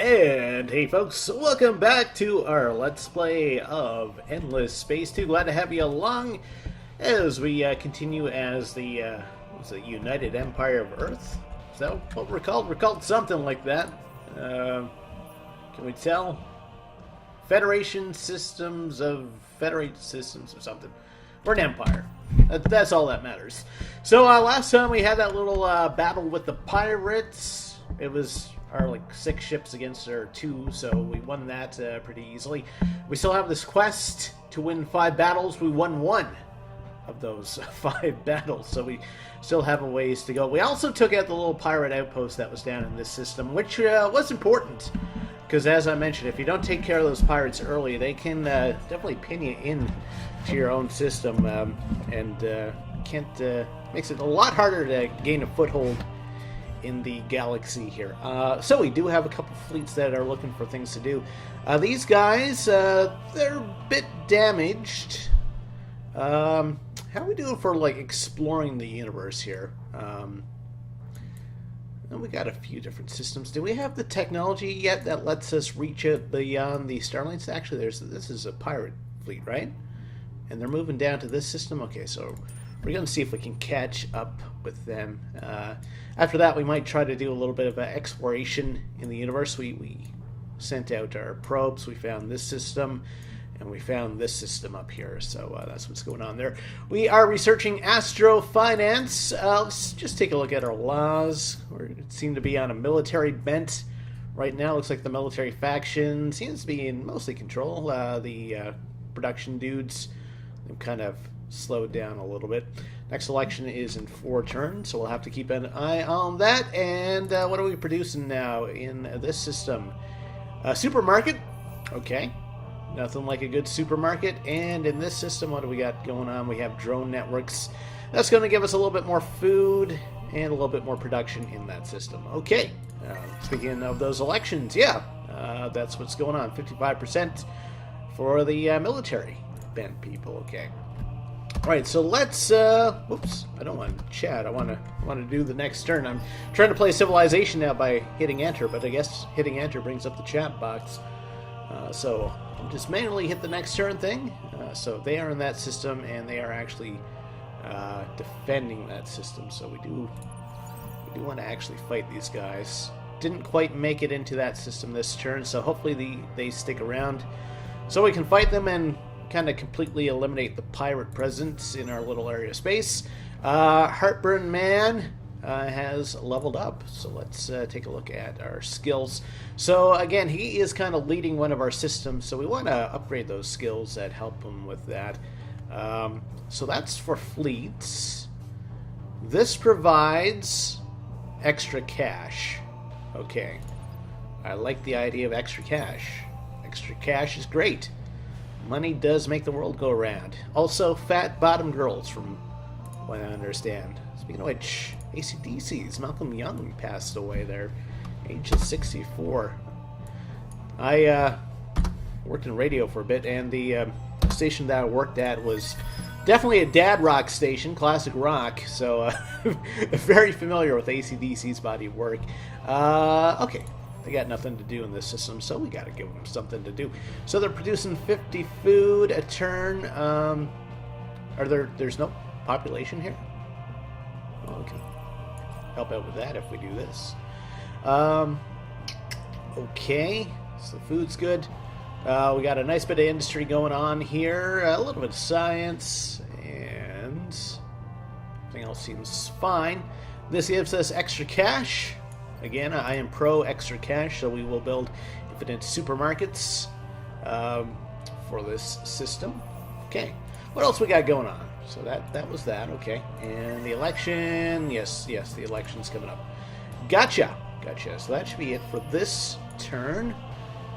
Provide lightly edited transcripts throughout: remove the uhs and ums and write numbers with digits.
And hey folks, welcome back to our Let's Play of Endless Space 2. Glad to have you along as we continue as the United Empire of Earth. Is that what we're called? We're called something like that. Can we tell? Federation Systems of Federated Systems or something. We're an empire. That's all that matters. So last time we had that little battle with the pirates. It was our like 6 ships against our 2, so we won that pretty easily. We still have this quest to win 5 battles. We won 1 of those 5 battles, so we still have a ways to go. We also took out the little pirate outpost that was down in this system, which was important, because as I mentioned, if you don't take care of those pirates early, they can definitely pin you in to your own system, and makes it a lot harder to gain a foothold in the galaxy here. So we do have a couple fleets that are looking for things to do. These guys, they're a bit damaged. How are we doing for like exploring the universe here? We got a few different systems. Do we have the technology yet that lets us reach it beyond the Starlinks? Actually, this is a pirate fleet, right? And they're moving down to this system. Okay, so we're going to see if we can catch up with them. After that, we might try to do a little bit of exploration in the universe. We sent out our probes. We found this system, and we found this system up here. So that's what's going on there. We are researching astrofinance. Let's just take a look at our laws. We seem to be on a military bent right now. Looks like the military faction seems to be in mostly control. The production dudes, they've kind of slowed down a little bit. Next election is in 4 turns, so we'll have to keep an eye on that. And what are we producing now in this system? A supermarket. Okay. Nothing like a good supermarket. And in this system, what do we got going on? We have drone networks. That's going to give us a little bit more food and a little bit more production in that system. Okay. Speaking of those elections, yeah, that's what's going on. 55% for the military bent people. Okay. All right, so let's. Whoops! I don't want to chat. I want to do the next turn. I'm trying to play Civilization now by hitting Enter, but I guess hitting Enter brings up the chat box. So I'll just manually hit the next turn thing. So they are in that system, and they are actually defending that system. So we do want to actually fight these guys. Didn't quite make it into that system this turn, so hopefully they stick around, so we can fight them and kind of completely eliminate the pirate presence in our little area of space. Heartburn Man has leveled up, so let's take a look at our skills. So again, he is kind of leading one of our systems, so we want to upgrade those skills that help him with that. So that's for fleets. This provides extra cash. Okay, I like the idea of extra cash. Extra cash is great. Money does make the world go around. Also, fat bottom girls, from what I understand. Speaking of which, AC/DC's Malcolm Young passed away there, age of 64. I worked in radio for a bit, and the station that I worked at was definitely a dad rock station, classic rock, so very familiar with AC/DC's body of work. Okay. They got nothing to do in this system, so we got to give them something to do. So they're producing 50 food a turn. There's no population here? Well, we can help out with that if we do this. Okay, so the food's good. We got a nice bit of industry going on here. A little bit of science, and everything else seems fine. This gives us extra cash. Again, I am pro extra cash, so we will build infinite supermarkets for this system. Okay, what else we got going on? So that was that. Okay, and the election. Yes, the election's coming up. Gotcha. So that should be it for this turn.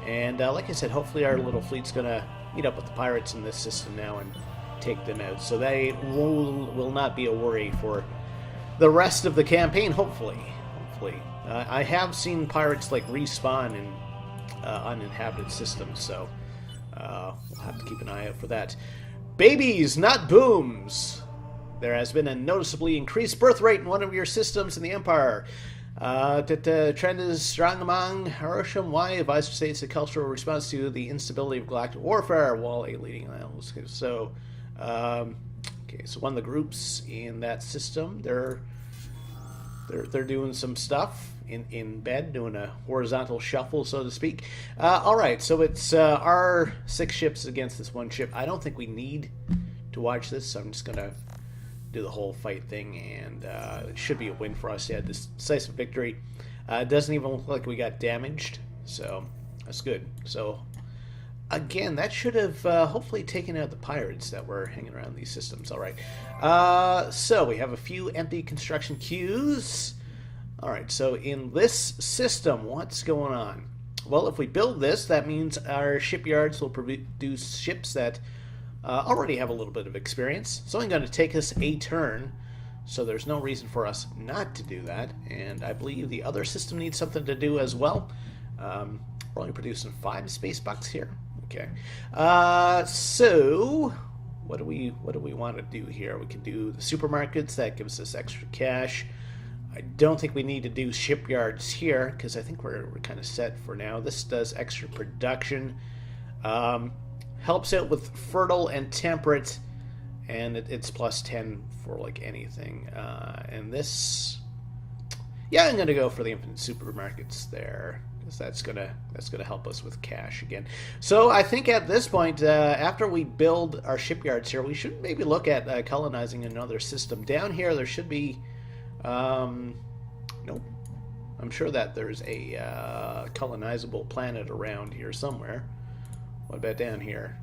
And like I said, hopefully our little fleet's gonna meet up with the pirates in this system now and take them out. So they will not be a worry for the rest of the campaign. Hopefully. I have seen pirates like respawn in uninhabited systems, so we'll have to keep an eye out for that. Babies, not booms. There has been a noticeably increased birth rate in one of your systems in the Empire. The trend is strong among Hiroshima. Why? Advisor states a cultural response to the instability of galactic warfare while a leading analyst. So, okay, so one of the groups in that system, they're doing some stuff in bed, doing a horizontal shuffle, so to speak. All right, so it's our 6 ships against this 1 ship. I don't think we need to watch this, so I'm just gonna do the whole fight thing, and it should be a win for us. Yeah, this decisive victory. It doesn't even look like we got damaged, so that's good. So again, that should have hopefully taken out the pirates that were hanging around these systems. All right, so we have a few empty construction queues. All right, so in this system, what's going on? Well, if we build this, that means our shipyards will produce ships that already have a little bit of experience. It's only going to take us a turn, so there's no reason for us not to do that. And I believe the other system needs something to do as well. We're only producing 5 space bucks here. Okay. So what do we want to do here? We can do the supermarkets. That gives us extra cash. I don't think we need to do shipyards here because I think we're kind of set for now. This does extra production. Helps out with fertile and temperate, and it's plus 10 for like anything. And this, yeah, I'm gonna go for the infinite supermarkets there because that's gonna help us with cash again. So I think at this point, after we build our shipyards here, we should maybe look at colonizing another system. Down here, there should be, nope. I'm sure that there's a colonizable planet around here somewhere. What about down here?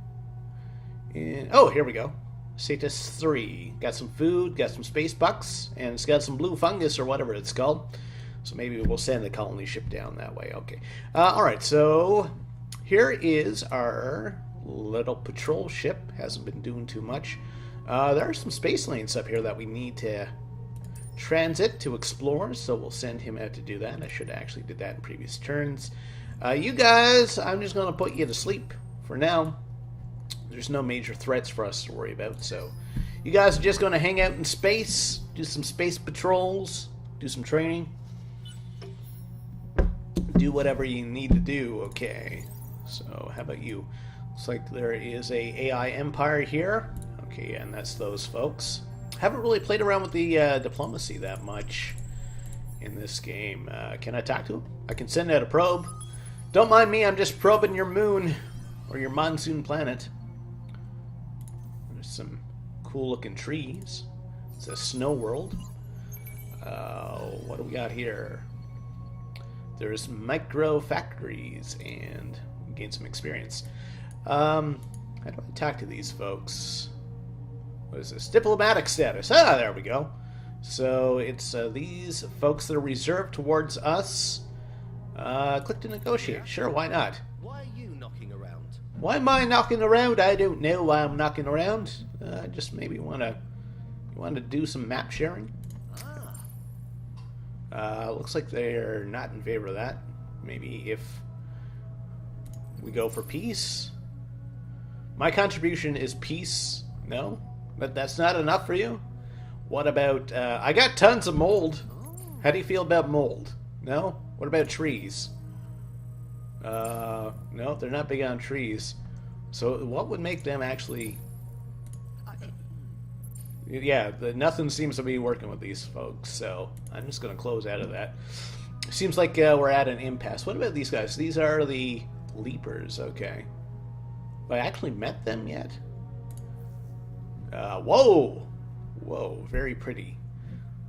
Oh, here we go. Status 3. Got some food, got some space bucks, and it's got some blue fungus or whatever it's called. So maybe we'll send the colony ship down that way. Okay. Alright, so here is our little patrol ship. Hasn't been doing too much. There are some space lanes up here that we need to transit to explore, so we'll send him out to do that. I should have actually did that in previous turns. You guys, I'm just going to put you to sleep for now. There's no major threats for us to worry about, so you guys are just going to hang out in space, do some space patrols, do some training, do whatever you need to do. Okay, so how about you? Looks like there is a AI empire here. Okay, and that's those folks. Haven't really played around with the diplomacy that much in this game. Can I talk to him? I can send out a probe. Don't mind me, I'm just probing your moon or your monsoon planet. There's some cool looking trees. It's a snow world. What do we got here? There's micro factories and gain some experience. How do I talk to these folks? What is this? Diplomatic status. Ah, there we go. So it's these folks that are reserved towards us. Click to negotiate. Sure, why not? Why are you knocking around? Why am I knocking around? I don't know why I'm knocking around. I just maybe want to do some map sharing. Looks like they're not in favor of that. Maybe if we go for peace. My contribution is peace. No? But that's not enough for you? What about... I got tons of mold. How do you feel about mold? No? What about trees? No, they're not big on trees. So what would make them actually... Yeah, nothing seems to be working with these folks, so I'm just going to close out of that. Seems like we're at an impasse. What about these guys? These are the Leapers, okay. Have I actually met them yet? Whoa! Whoa, very pretty.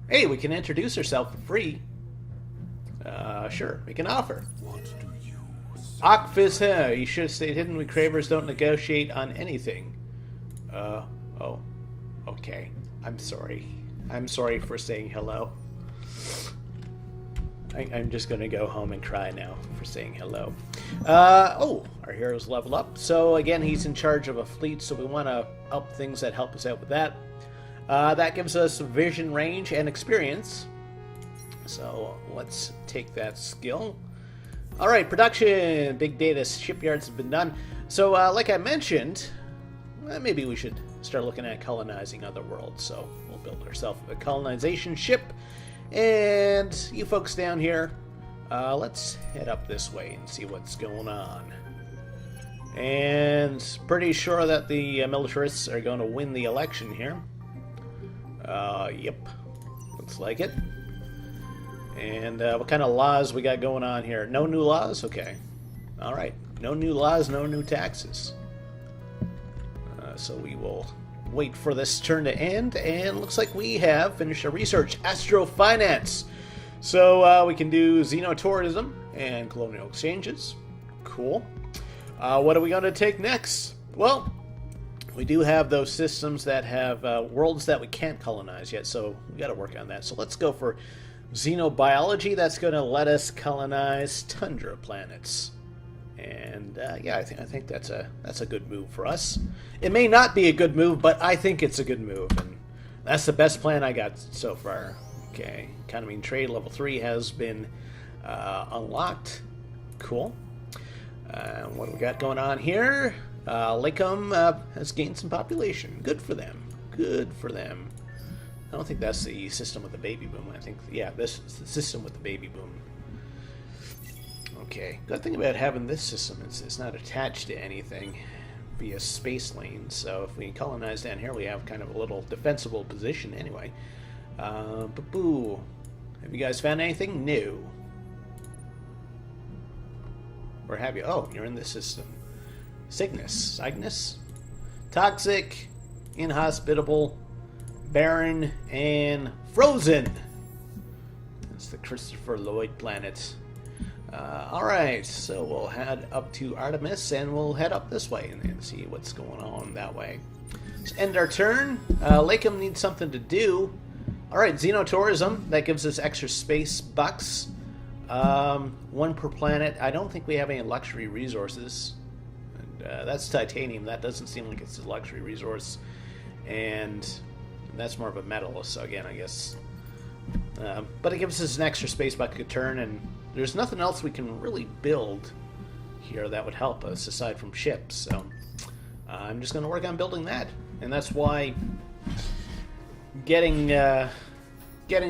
Hey, we can introduce ourselves for free. Sure, make an offer. What do you say? Akfis, you should have stayed hidden. We cravers don't negotiate on anything. Oh. Okay. I'm sorry. I'm sorry for saying hello. I'm just gonna go home and cry now for saying hello. Oh, our hero's level up. So again, he's in charge of a fleet, so we want to up things that help us out with that. That gives us vision, range, and experience. So let's take that skill. All right, production. Big data shipyards have been done. So like I mentioned, maybe we should start looking at colonizing other worlds. So we'll build ourselves a colonization ship. And you folks down here, let's head up this way and see what's going on. And pretty sure that the militarists are going to win the election here. Yep. Looks like it. And what kind of laws we got going on here? No new laws? Okay. Alright. No new laws, no new taxes. So we will wait for this turn to end. And looks like we have finished our research. Astrofinance. So we can do xenotourism and colonial exchanges. Cool. What are we going to take next? Well, we do have those systems that have worlds that we can't colonize yet, so we got to work on that. So let's go for xenobiology. That's going to let us colonize tundra planets, and yeah, I think that's a good move for us. It may not be a good move, but I think it's a good move, and that's the best plan I got so far. Okay, economy and trade level 3 has been unlocked. Cool. What do we got going on here? Lacom has gained some population. Good for them. Good for them. I don't think that's the system with the baby boom. I think, yeah, this is the system with the baby boom. Okay. Good thing about having this system is it's not attached to anything via space lanes. So if we colonize down here, we have kind of a little defensible position anyway. Boo. Have you guys found anything new? Or have you? Oh, you're in the system. Cygnus. Toxic, inhospitable, barren, and frozen. That's the Christopher Lloyd planet. Alright, so we'll head up to Artemis and we'll head up this way and see what's going on that way. Let's end our turn. Lacom needs something to do. Alright, xenotourism. That gives us extra space bucks. 1 per planet. I don't think we have any luxury resources. And, that's titanium. That doesn't seem like it's a luxury resource. And that's more of a metal, so again, I guess. But it gives us an extra space buck a turn, and there's nothing else we can really build here that would help us aside from ships. So I'm just going to work on building that. And that's why getting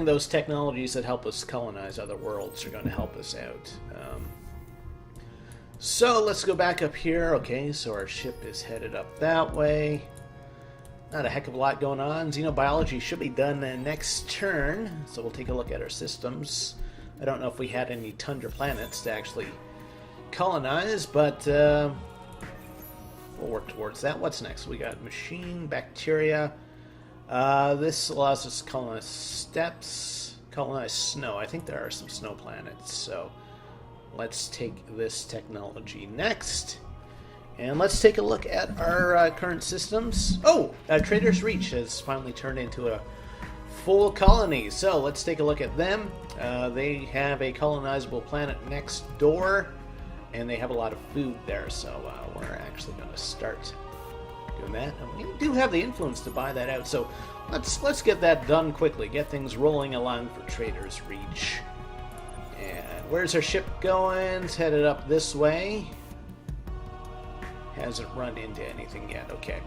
those technologies that help us colonize other worlds are going to help us out. So let's go back up here. Okay, so our ship is headed up that way. Not a heck of a lot going on. Xenobiology should be done next turn, so we'll take a look at our systems. I don't know if we had any tundra planets to actually colonize, but we'll work towards that. What's next? We got machine, bacteria. This allows us to colonize steppes, colonize snow. I think there are some snow planets, so let's take this technology next. And let's take a look at our current systems. Oh, Trader's Reach has finally turned into a full colony, so let's take a look at them. They have a colonizable planet next door, and they have a lot of food there, so we're actually going to start doing that. And we do have the influence to buy that out, so let's get that done quickly. Get things rolling along for Trader's Reach. And where's our ship going? It's headed up this way. Hasn't run into anything yet. Okay.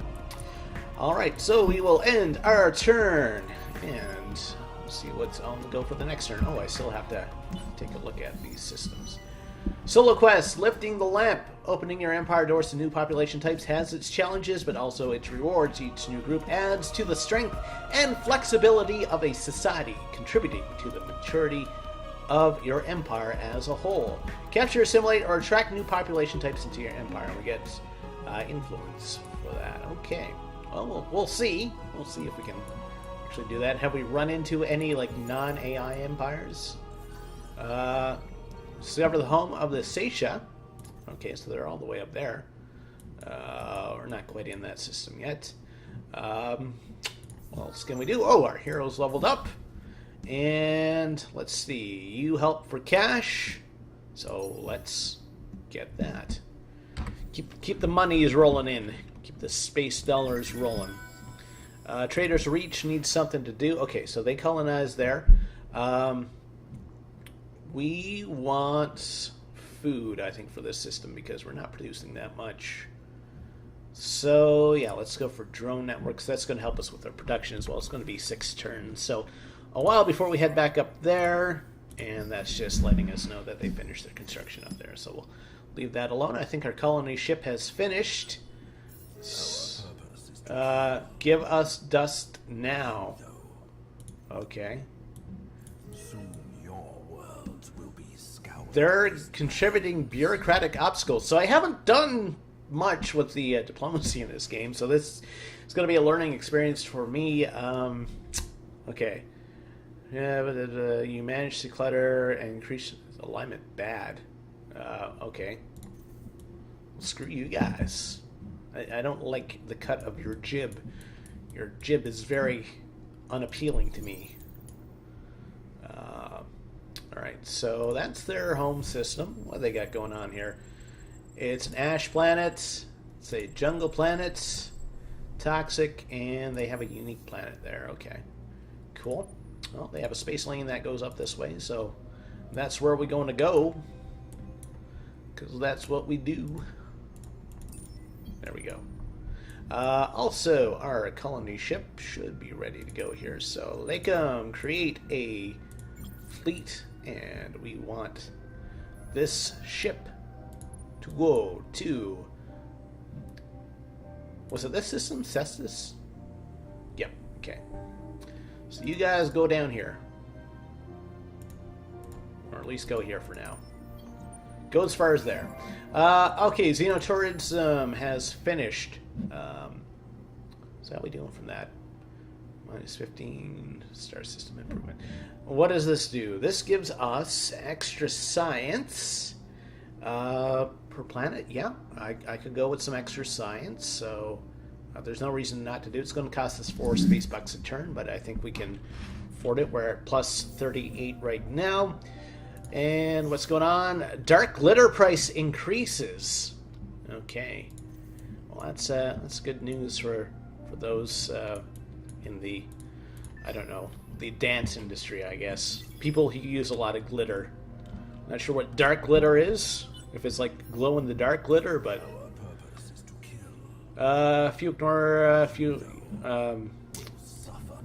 Alright, so we will end our turn. And see what's on the go for the next turn. Oh, I still have to take a look at these systems. Solo quest, lifting the lamp. Opening your empire doors to new population types has its challenges, but also its rewards. Each new group adds to the strength and flexibility of a society, contributing to the maturity of your empire as a whole. Capture, assimilate, or attract new population types into your empire. We get influence for that. Okay. Well, we'll see. We'll see if we can actually do that. Have we run into any like non-AI empires? Discover the home of the Seisha. Okay, so they're all the way up there. We're not quite in that system yet. What else can we do? Oh, our heroes leveled up. And let's see. You help for cash. So let's get that. Keep the monies rolling in. Keep the space dollars rolling. Trader's Reach needs something to do. Okay, so they colonize there. We want food, I think, for this system because we're not producing that much. So, yeah, let's go for drone networks. That's going to help us with our production as well. It's going to be 6 turns. So, a while before we head back up there, and that's just letting us know that they finished their construction up there. So we'll leave that alone. I think our colony ship has finished. Give us dust now. Okay. Soon your worlds will be scoured. They're contributing bureaucratic obstacles. So I haven't done much with the diplomacy in this game, so this is going to be a learning experience for me. Okay. Yeah, but you manage to clutter and increase alignment bad. Okay. Well, screw you guys. I don't like the cut of your jib. Your jib is very unappealing to me. Alright, so that's their home system. What do they got going on here? It's an ash planet. It's a jungle planet. Toxic, and they have a unique planet there. Okay. Cool. Well, they have a space lane that goes up this way, so that's where we're going to go. Because that's what we do. There we go. Also, our colony ship should be ready to go here. So, Lakem, create a fleet, and we want this ship to go to... Was it this system? Cestus? Yep, okay. So you guys go down here. Or at least go here for now. Go as far as there. Okay, Xenotourism has finished. So how are we doing from that? Minus 15 star system improvement. What does this do? This gives us extra science per planet. Yeah, I could go with some extra science. So there's no reason not to do it. It's going to cost us 4 space bucks a turn, but I think we can afford it. We're at plus 38 right now. And what's going on? Dark glitter price increases. Okay. Well, that's good news for those in the, I don't know, the dance industry, I guess. People who use a lot of glitter. Not sure what dark glitter is. If it's like glow in the dark glitter, but Our purpose is to kill. if you ignore a few, Suffer.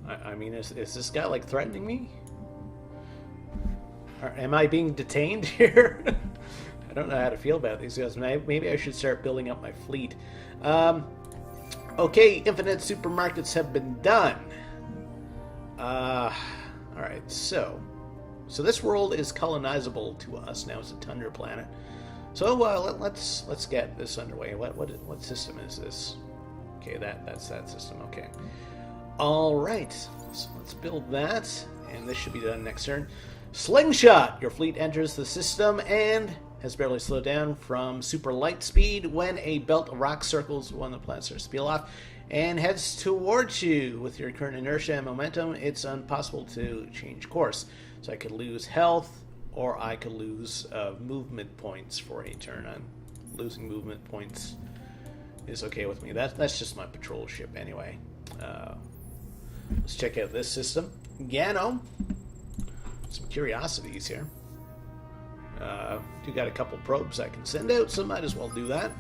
I mean, is this guy like threatening me? Or am I being detained here? I don't know how to feel about these guys. Maybe I should start building up my fleet. Okay, infinite supermarkets have been done. Alright, so this world is colonizable to us now. It's a tundra planet. So let's get this underway. What system is this? Okay, that's that system. Okay. All right. So let's build that, and this should be done next turn. Slingshot. Your fleet enters the system and has barely slowed down from super light speed when a belt of rock circles one of the planets starts to peel off and heads towards you. With your current inertia and momentum, it's impossible to change course. So I could lose health, or I could lose movement points for a turn. Losing movement points is okay with me. That's just my patrol ship anyway. Let's check out this system. Gano. Some curiosities here. Do got a couple probes I can send out, so might as well do that.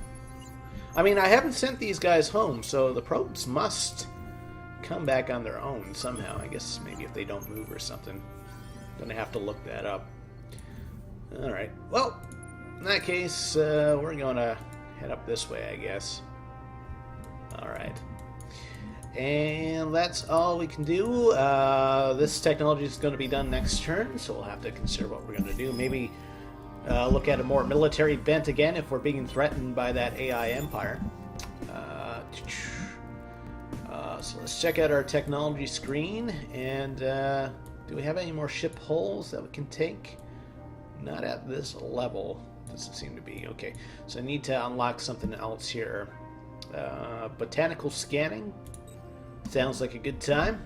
I mean, I haven't sent these guys home, so the probes must come back on their own somehow. I guess maybe if they don't move or something. Gonna have to look that up. Alright, well, in that case, we're gonna head up this way, I guess. Alright. And that's all we can do. This technology is going to be done next turn, so we'll have to consider what we're going to do. Maybe look at a more military bent again if we're being threatened by that AI empire. So let's check out our technology screen. And do we have any more ship holes that we can take? Not at this level. Doesn't seem to be. Okay, so I need to unlock something else here. Botanical scanning. Sounds like a good time.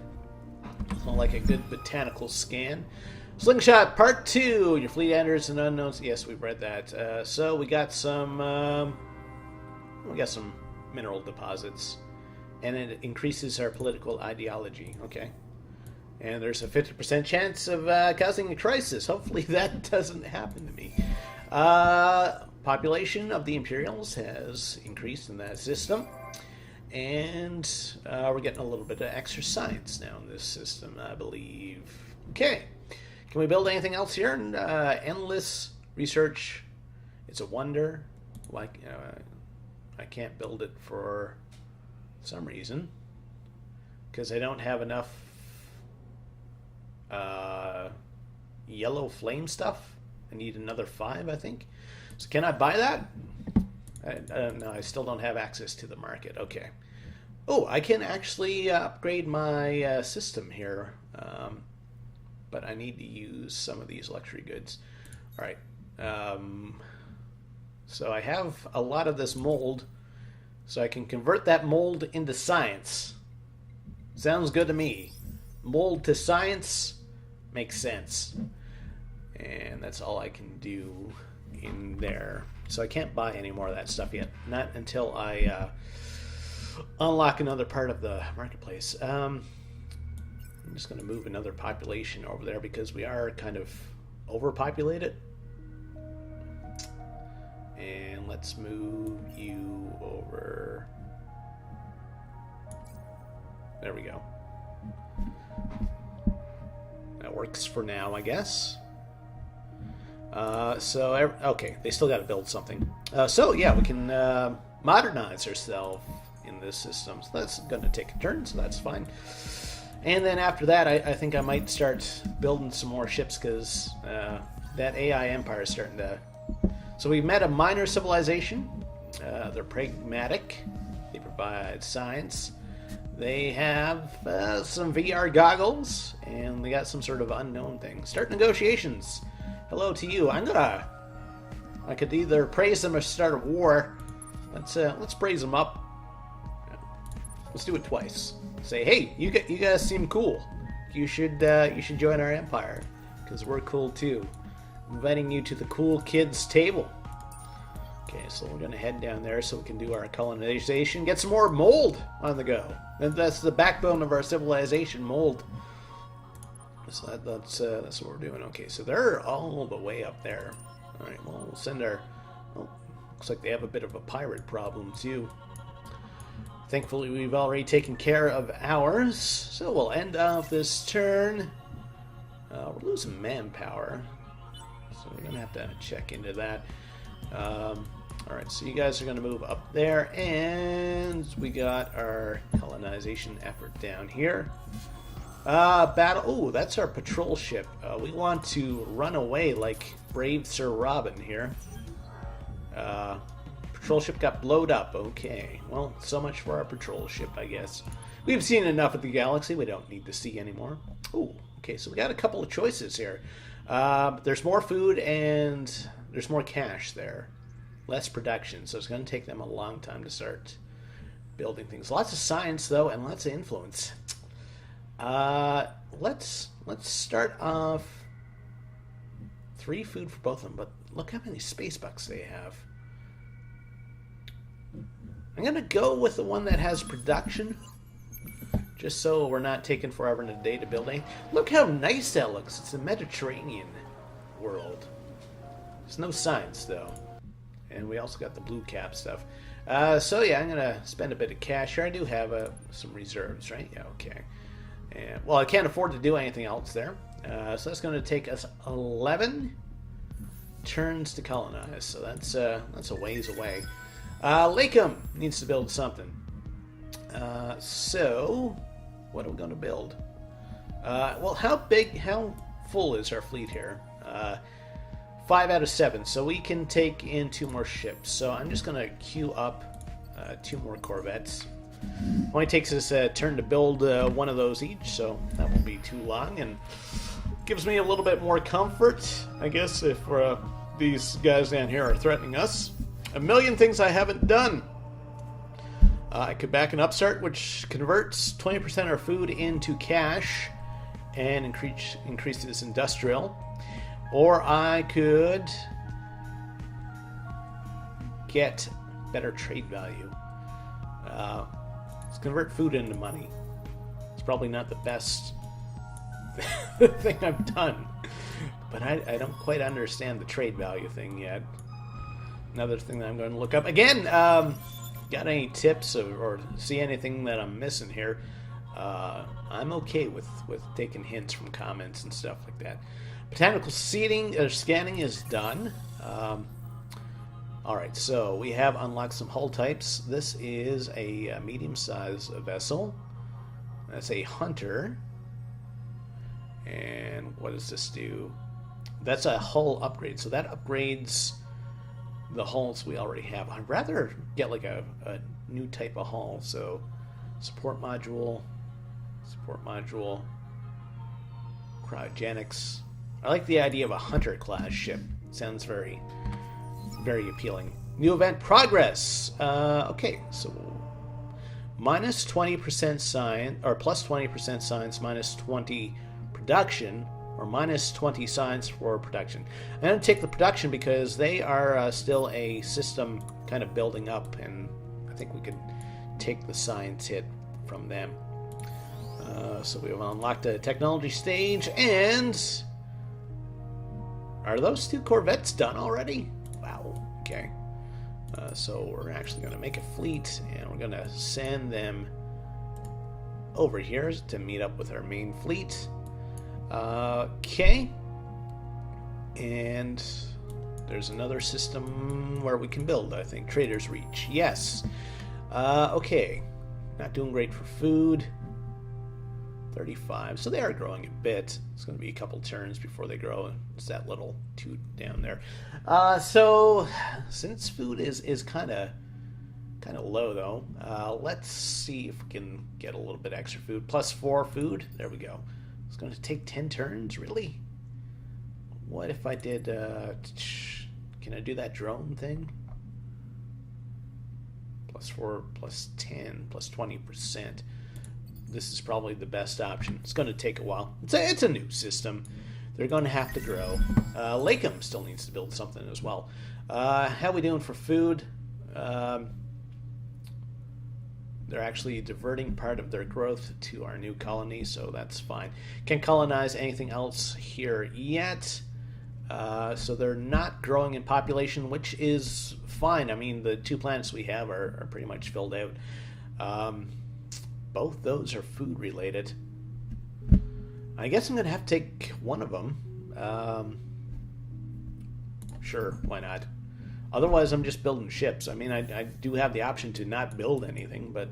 Sounds like a good botanical scan. Slingshot Part 2. Your fleet enters an unknown... Yes, we've read that. So we got some mineral deposits. And it increases our political ideology. Okay. And there's a 50% chance of causing a crisis. Hopefully that doesn't happen to me. Population of the Imperials has increased in that system. And we're getting a little bit of extra science now in this system, I believe. Okay. Can we build anything else here? Endless research. It's a wonder. Like, I can't build it for some reason. Because I don't have enough yellow flame stuff. I need another 5, I think. So can I buy that? No, I still don't have access to the market. Okay. Oh, I can actually upgrade my system here. But I need to use some of these luxury goods. All right. So I have a lot of this mold. So I can convert that mold into science. Sounds good to me. Mold to science makes sense. And that's all I can do in there. So I can't buy any more of that stuff yet. Not until I unlock another part of the marketplace. I'm just going to move another population over there because we are kind of overpopulated. And let's move you over. There we go. That works for now, I guess. Okay, they still got to build something. So yeah, we can modernize ourselves in this system. So that's going to take a turn, so that's fine. And then after that, I think I might start building some more ships because that AI empire is starting to... So we've met a minor civilization. They're pragmatic. They provide science. They have some VR goggles, and they got some sort of unknown thing. Start negotiations. Hello to you. I could either praise them or start a war. Let's praise them up. Let's do it twice. Say, hey, you guys seem cool. You should join our empire because we're cool too. Inviting you to the cool kids table. Okay, so we're gonna head down there so we can do our colonization. Get some more mold on the go. And that's the backbone of our civilization, mold. So that's what we're doing. Okay, so they're all the way up there. All right, well, we'll send our... Oh, looks like they have a bit of a pirate problem, too. Thankfully, we've already taken care of ours. So we'll end off this turn. We're losing manpower. So we're going to have to check into that. All right, so you guys are going to move up there. And we got our colonization effort down here. Battle. Oh, that's our patrol ship. We want to run away like brave Sir Robin here. Patrol ship got blowed up. Okay. Well, so much for our patrol ship, I guess. We've seen enough of the galaxy. We don't need to see anymore. Oh, okay. So we got a couple of choices here. There's more food and there's more cash there. Less production. So it's going to take them a long time to start building things. Lots of science, though, and lots of influence. Let's start off 3 food for both of them, but look how many space bucks they have. I'm gonna go with the one that has production, just so we're not taking forever in a day to build anything. Look how nice that looks. It's a Mediterranean world. There's no science though, and we also got the blue cap stuff. So yeah, I'm gonna spend a bit of cash here. I do have some reserves, right? Yeah, okay. And, well, I can't afford to do anything else there. So that's going to take us 11 turns to colonize. So that's a ways away. Lakem needs to build something. So what are we going to build? Well, how full is our fleet here? 5 out of 7. So we can take in 2 more ships. So I'm just going to queue up 2 more corvettes. Only takes us a turn to build one of those each, so that won't be too long, and gives me a little bit more comfort, I guess, if these guys down here are threatening us. A million things I haven't done. I could back an upstart, which converts 20% of our food into cash and increases industrial, or I could get better trade value. Let's convert food into money. It's probably not the best thing I've done, but I don't quite understand the trade value thing yet. Another thing that I'm going to look up again. got any tips or see anything that I'm missing here, I'm okay with taking hints from comments and stuff like that. Botanical seeding or scanning is done. All right, so we have unlocked some hull types. This is a medium-sized vessel. That's a hunter. And what does this do? That's a hull upgrade. So that upgrades the hulls we already have. I'd rather get like a new type of hull. So support module, cryogenics. I like the idea of a hunter class ship. Sounds very, very appealing. New event progress. Okay, so minus 20% science, or plus 20% science, minus 20 production, or minus 20 science for production. I'm going to take the production because they are still a system kind of building up, and I think we could take the science hit from them. So we have unlocked a technology stage, and are those 2 corvettes done already? Wow, okay. So we're actually going to make a fleet, and we're going to send them over here to meet up with our main fleet. Okay. And there's another system where we can build, I think. Trader's Reach. Yes. Okay. Not doing great for food. 35. So they are growing a bit. It's going to be a couple turns before they grow. It's that little 2 down there. So since food is kind of low though, let's see if we can get a little bit extra food. Plus 4 food. There we go. It's going to take 10 turns, really? What if I did, can I do that drone thing? Plus 4, plus 10, plus 20%. This is probably the best option. It's going to take a while. It's a new system. They're going to have to grow. Lakem still needs to build something as well. How are we doing for food? They're actually diverting part of their growth to our new colony, so that's fine. Can't colonize anything else here yet. So they're not growing in population, which is fine. I mean, the 2 planets we have are pretty much filled out. Both those are food related. I guess I'm going to have to take one of them. Sure, why not? Otherwise, I'm just building ships. I mean, I do have the option to not build anything, but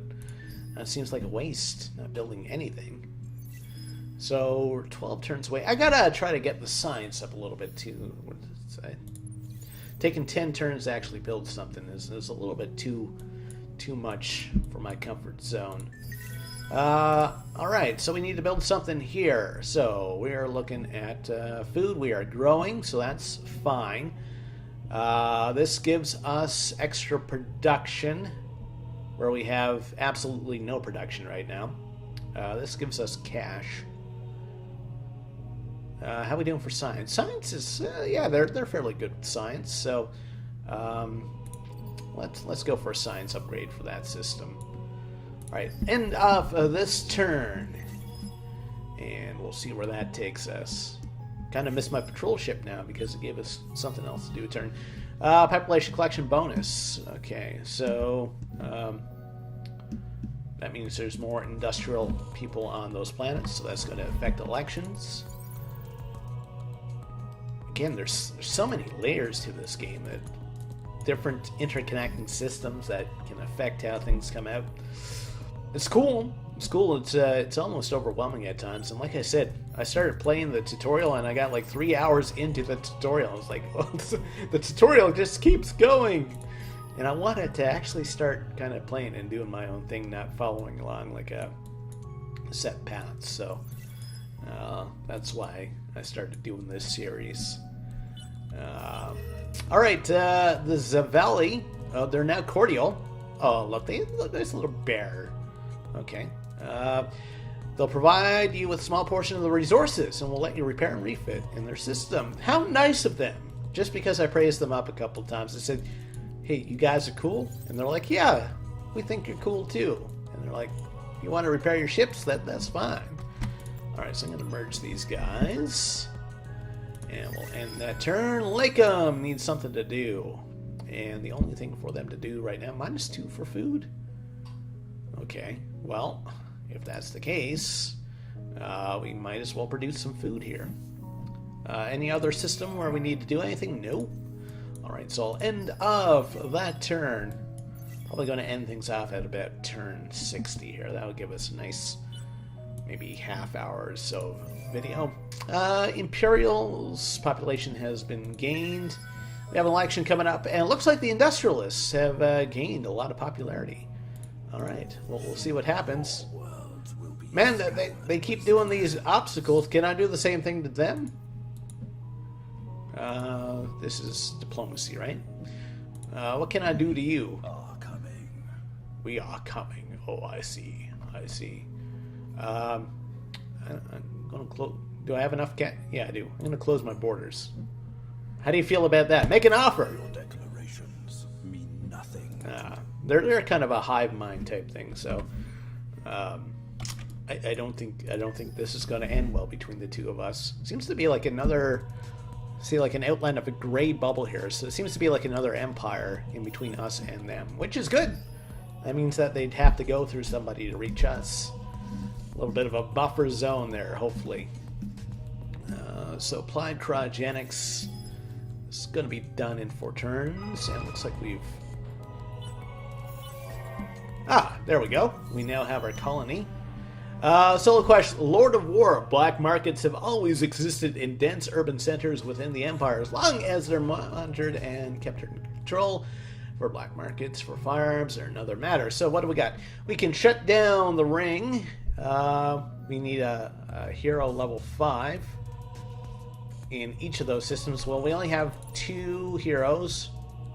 that seems like a waste, not building anything. So, we're 12 turns away. I gotta try to get the science up a little bit, too. Taking 10 turns to actually build something is a little bit too much for my comfort zone. Alright, so we need to build something here. So, we are looking at food. We are growing, so that's fine. This gives us extra production, where we have absolutely no production right now. This gives us cash. How are we doing for science? Science is, yeah, they're fairly good with science. So, let's go for a science upgrade for that system. All right, end of this turn, and we'll see where that takes us. Kind of miss my patrol ship now because it gave us something else to do a turn. Population collection bonus. Okay, so that means there's more industrial people on those planets, so that's going to affect elections. Again, there's so many layers to this game, that different interconnecting systems that can affect how things come out. It's cool. It's cool. It's almost overwhelming at times. And like I said, I started playing the tutorial and I got like 3 hours into the tutorial. I was like, oh, the tutorial just keeps going. And I wanted to actually start kind of playing and doing my own thing, not following along like a set path. So that's why I started doing this series. All right, the Zavali, they're now cordial. Oh, look, there's a little bear. Okay. They'll provide you with a small portion of the resources and will let you repair and refit in their system. How nice of them. Just because I praised them up a couple times, I said, hey, you guys are cool? And they're like, yeah, we think you're cool too. And they're like, you want to repair your ships? That's fine. Alright, so I'm going to merge these guys. And we'll end that turn. Lakem needs something to do. And the only thing for them to do right now, -2 for food? Okay, well, if that's the case, we might as well produce some food here. Any other system where we need to do anything? No. Alright, so end of that turn. Probably going to end things off at about turn 60 here. That would give us a nice, maybe half hour or so of video. Imperial's population has been gained. We have an election coming up, and it looks like the industrialists have gained a lot of popularity. Alright, well, we'll see what happens. Man, they keep doing these obstacles. Can I do the same thing to them? This is diplomacy, right? What can I do to you? We are coming. Oh, I see. I see. I'm going to close. Do I have enough cat? Yeah, I do. I'm going to close my borders. How do you feel about that? Make an offer. Your declarations mean nothing. They're kind of a hive mind type thing. So, I don't think this is going to end well between the two of us. Seems to be like another. See, like an outline of a gray bubble here. So it seems to be like another empire in between us and them, which is good. That means that they'd have to go through somebody to reach us. A little bit of a buffer zone there, hopefully. So applied cryogenics is going to be done in 4 turns, and it looks like we've... there we go. We now have our colony. Solo question. Lord of War. Black markets have always existed in dense urban centers within the Empire, as long as they're monitored and kept under control. For black markets, for firearms, are another matter. So what do we got? We can shut down the ring. We need a hero level 5 in each of those systems. Well, we only have 2 heroes.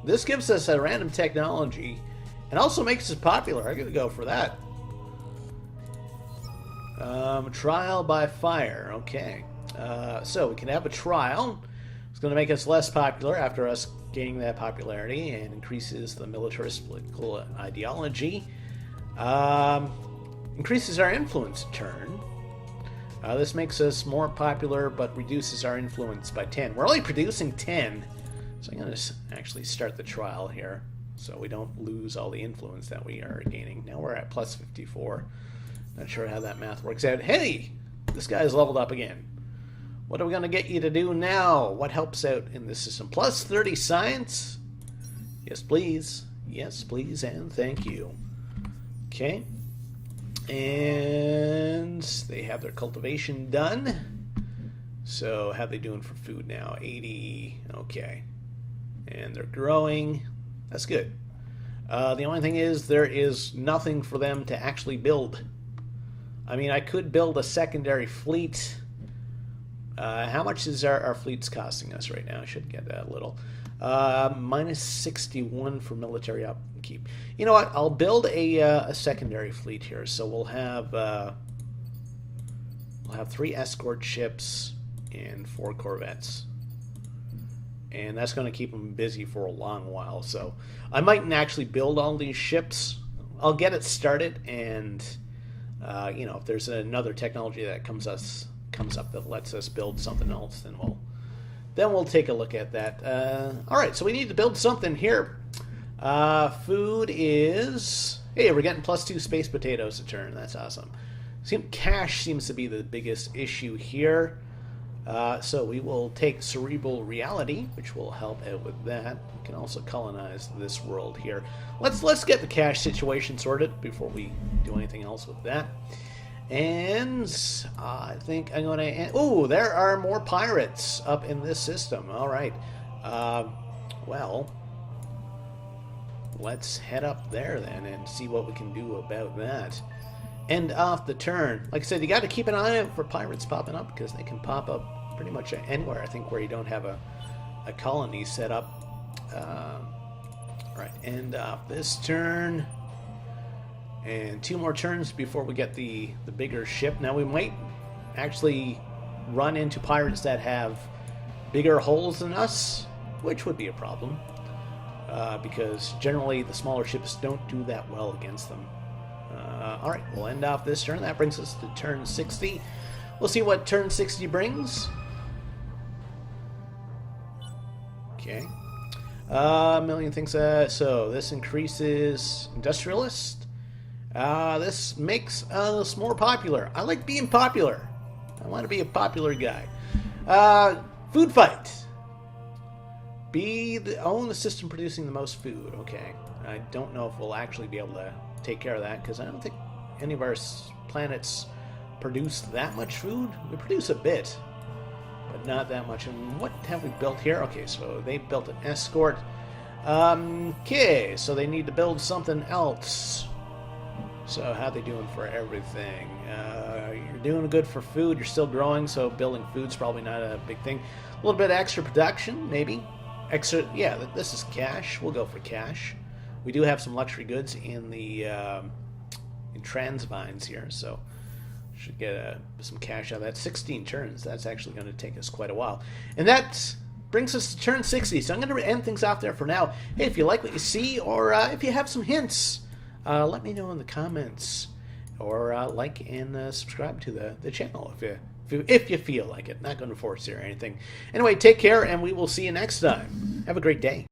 This gives us a random technology and also makes us popular. I'm going to go for that. Trial by fire. Okay. So we can have a trial. It's going to make us less popular after us gaining that popularity, and increases the militarist political ideology. Increases our influence turn. This makes us more popular, but reduces our influence by 10. We're only producing 10, so I'm going to actually start the trial here, so we don't lose all the influence that we are gaining. Now we're at plus 54. Not sure how that math works out. Hey! This guy's leveled up again. What are we going to get you to do now? What helps out in this system? Plus 30 science? Yes, please. Yes, please, and thank you. Okay. And they have their cultivation done. So how are they doing for food now? 80. Okay. And they're growing. That's good. The only thing is there is nothing for them to actually build. I mean, I could build a secondary fleet. How much is our fleets costing us right now? I should get that a little. Minus 61 for military upkeep. You know what? I'll build a secondary fleet here. So we'll have 3 escort ships and 4 corvettes. And that's going to keep them busy for a long while. So I mightn't actually build all these ships. I'll get it started, and if there's another technology that comes up that lets us build something else, then we'll take a look at that. All right, so we need to build something here. Food is... Hey, we're getting plus 2 space potatoes a turn. That's awesome. Cash seems to be the biggest issue here. So we will take cerebral reality, which will help out with that. We can also colonize this world here. Let's get the cash situation sorted before we do anything else with that. And I think I'm going to... Oh, there are more pirates up in this system. All right. Well, let's head up there then and see what we can do about that. End off the turn. Like I said, you got to keep an eye out for pirates popping up, because they can pop up pretty much anywhere, I think, where you don't have a colony set up. Right, end off this turn. And 2 more turns before we get the bigger ship. Now we might actually run into pirates that have bigger hulls than us, which would be a problem. Because generally the smaller ships don't do that well against them. Alright, we'll end off this turn. That brings us to turn 60. We'll see what turn 60 brings. Okay. A million things. So this increases industrialist. This makes us more popular. I like being popular. I want to be a popular guy. Food fight. Own the system producing the most food. Okay. I don't know if we'll actually be able to take care of that because I don't think any of our planets produce that much food. We produce a bit, but not that much. And what have we built here? Okay, so they built an escort. Okay, so they need to build something else. So how they doing for everything? You're doing good for food. You're still growing, so building food's probably not a big thing. A little bit of extra production, maybe. Extra, yeah. This is cash. We'll go for cash. We do have some luxury goods in the in Transvines here, so should get some cash out of that. 16 turns. That's actually going to take us quite a while, and that brings us to turn 60. So I'm going to end things off there for now. Hey, if you like what you see, or if you have some hints, let me know in the comments, or like and subscribe to the channel if you feel like it. Not going to force it or anything. Anyway, take care, and we will see you next time. Have a great day.